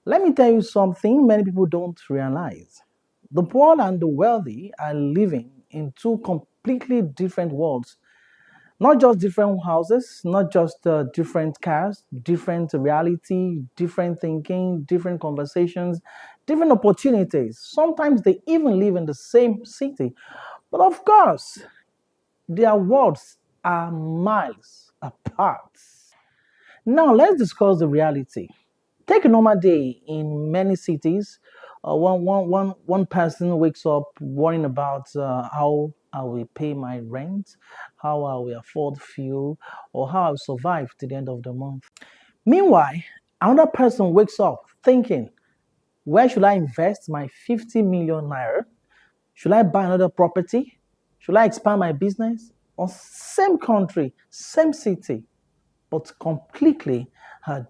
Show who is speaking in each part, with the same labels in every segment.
Speaker 1: Let me tell you something many people don't realize. The poor and the wealthy are living in two completely different worlds. Not just different houses, not just different cars, different reality, different thinking, different conversations, different opportunities. Sometimes they even live in the same city. But of course, their worlds are miles apart. Now, let's discuss the reality. Take a normal day in many cities. One person wakes up worrying about how I will pay my rent, how I will afford fuel, or how I will survive to the end of the month. Meanwhile, another person wakes up thinking, where should I invest my 50 million naira? Should I buy another property? Should I expand my business? Or same country, same city, but completely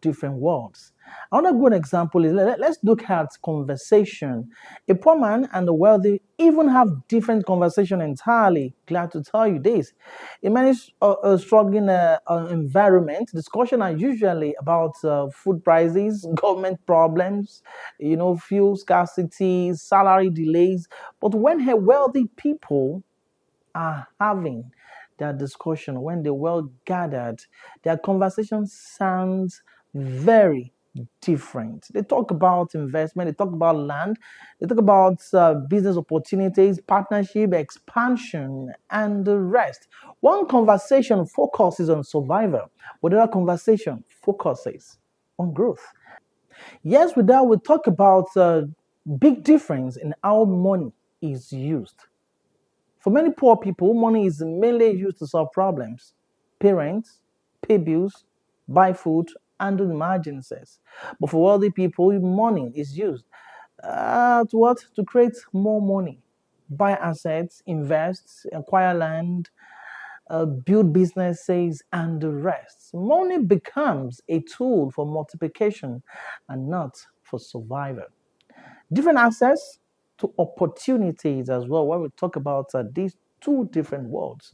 Speaker 1: different worlds. Another good example is let's look at conversation. A poor man and a wealthy even have different conversation entirely. Glad to tell you this. In many struggling environment, discussion are usually about food prices, government problems, fuel scarcity, salary delays. But when wealthy people are having their discussion, when they're well gathered, their conversation sounds very different. They talk about investment, they talk about land, they talk about business opportunities, partnership, expansion, and the rest. One conversation focuses on survival, but the other conversation focuses on growth. Yes, with that, we talk about big difference in how money is used. For many poor people, money is mainly used to solve problems, pay rent, pay bills, buy food, and do emergencies. But for wealthy people, money is used to what? To create more money, buy assets, invest, acquire land, build businesses, and the rest. Money becomes a tool for multiplication and not for survival. Different access to opportunities as well when we talk about these two different worlds.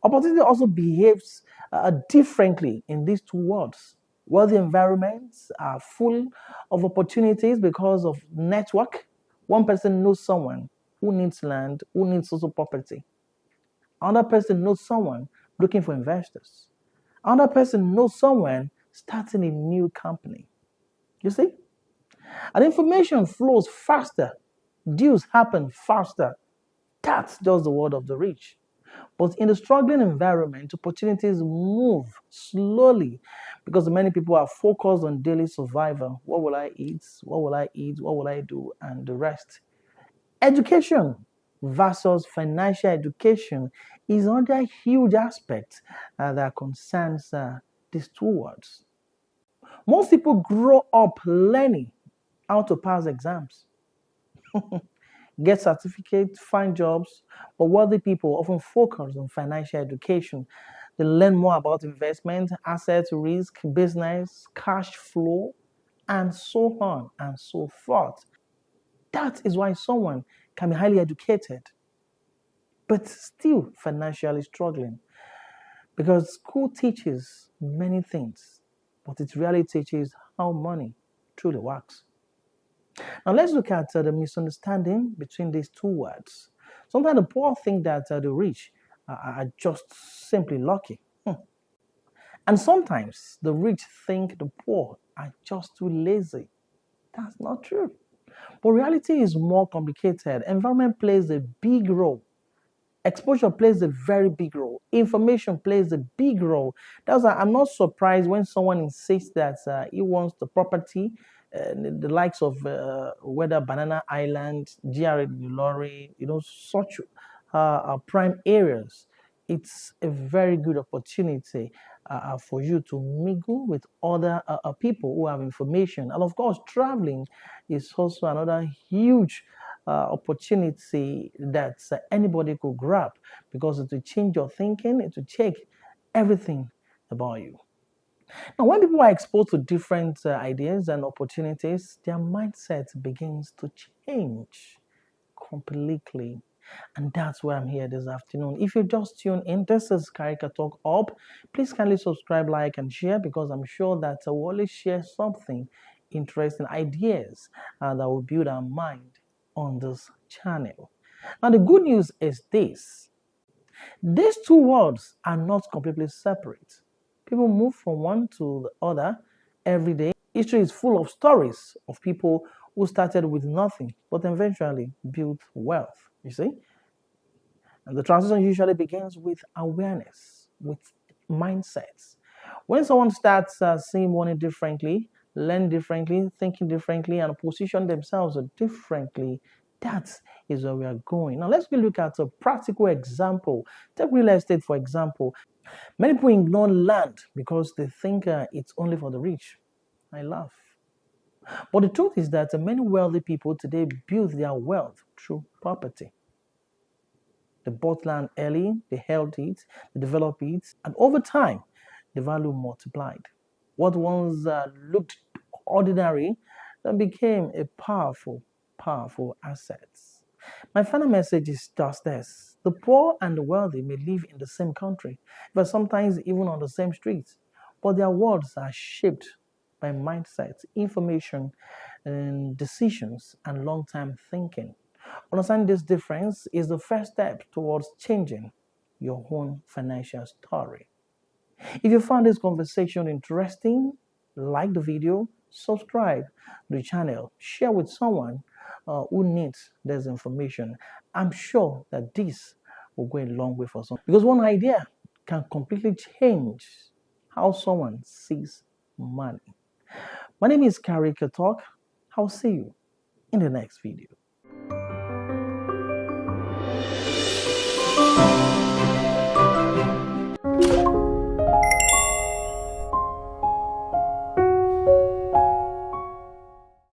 Speaker 1: Opportunity also behaves differently in these two worlds. Wealthy environments are full of opportunities because of network. One person knows someone who needs land, who needs also property. Another person knows someone looking for investors. Another person knows someone starting a new company. You see? And information flows faster. Deals happen faster. That's just the word of the rich. But in the struggling environment, opportunities move slowly because many people are focused on daily survival. What will I eat? What will I eat? What will I do? And the rest. Education versus financial education is another huge aspect that concerns these two words. Most people grow up learning how to pass exams, get certificates, find jobs, but wealthy people often focus on financial education. They learn more about investment, asset risk, business, cash flow, and so on and so forth. That is why someone can be highly educated, but still financially struggling. Because school teaches many things, but it really teaches how money truly works. Now let's look at the misunderstanding between these two words. Sometimes the poor think that the rich are just simply lucky. And sometimes the rich think the poor are just too lazy. That's not true. But reality is more complicated. Environment plays a big role. Exposure plays a very big role. Information plays a big role. That's why I'm not surprised when someone insists that he wants the property, the likes of whether Banana Island, GRA Lorry, such prime areas. It's a very good opportunity for you to mingle with other people who have information. And of course, traveling is also another huge opportunity that anybody could grab because it will change your thinking, it will change everything about you. Now, when people are exposed to different ideas and opportunities, their mindset begins to change completely. And that's why I'm here this afternoon. If you just tune in, this is Karikatalk Up. Please kindly subscribe, like, and share because I'm sure that I will always share something interesting ideas that will build our mind on this channel. Now, the good news is this: these two worlds are not completely separate. People move from one to the other every day. History is full of stories of people who started with nothing but eventually built wealth. You see? And the transition usually begins with awareness, with mindsets. When someone starts seeing money differently, learn differently, thinking differently, and position themselves differently, that is where we are going. Now, let's look at a practical example. Take real estate, for example. Many people ignore land because they think it's only for the rich. I laugh. But the truth is that many wealthy people today build their wealth through property. They bought land early, they held it, they developed it, and over time, the value multiplied. What once looked ordinary then became a powerful, powerful asset. My final message is just this: the poor and the wealthy may live in the same country, but sometimes even on the same streets, but their worlds are shaped by mindsets, information, and decisions, and long term thinking. Understanding this difference is the first step towards changing your own financial story. If you found this conversation interesting, like the video, subscribe to the channel, share with someone who needs this information. I'm sure that this will go a long way for some, because one idea can completely change how someone sees money. My name is Karikatalk. I'll see you in the next video.